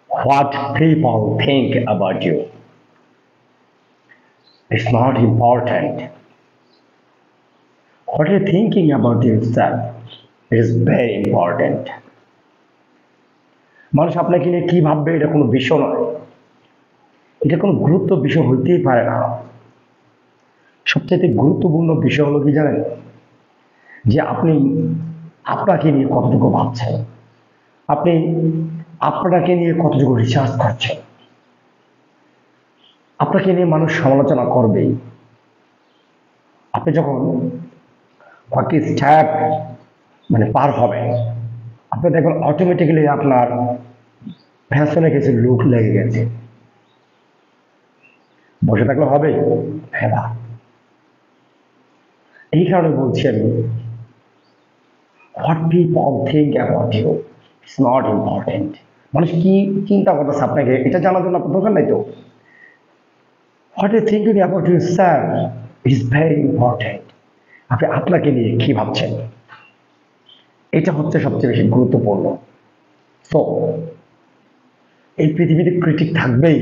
What people think about you is not important. What you're thinking about yourself is very important. মানুষ আপনাকে নিয়ে কি ভাববে এটা কোনো বিষয় নয়, এটা কোনো গুরুত্ব বিষয় হইতেই পারে না। সবচেয়ে গুরুত্বপূর্ণ বিষয় হলো কি জানেন, যে আপনি আপনাকে নিয়ে কতটুকু ভাবছেন, আপনি আপনাকে নিয়ে কতটুকু রিসার্চ করছেন। আপনাকে নিয়ে মানুষ সমালোচনা করবেই। আপনি যখন কয়েকটি স্টেপ পার হবেন, আপনি দেখবেন অটোমেটিক্যালি আপনার ফ্যাশনে কিছু লুক লেগে গেছে। বসে থাকলে হবে? হ্যাঁ না। এই কারণে বলছি আমি, what people think about you it's not important. মানুষ কি চিন্তা করতেছে আপনাকে এটা জানার জন্য আপনার দরকার নাই তো। What you thinking about yourself is very important. আপনি আপনাকে নিয়ে কি ভাবছেন, এটা হচ্ছে সবচেয়ে বেশি গুরুত্বপূর্ণ। সো এই পৃথিবীতে ক্রিটিক থাকবেই,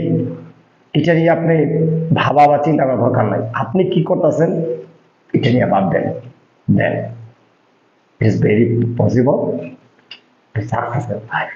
এটা নিয়ে আপনি ভাবা বা চিন্তা করার দরকার নাই। আপনি কি করতেছেন এটা নিয়ে ভাববেন, দেন it is very possible to success in life.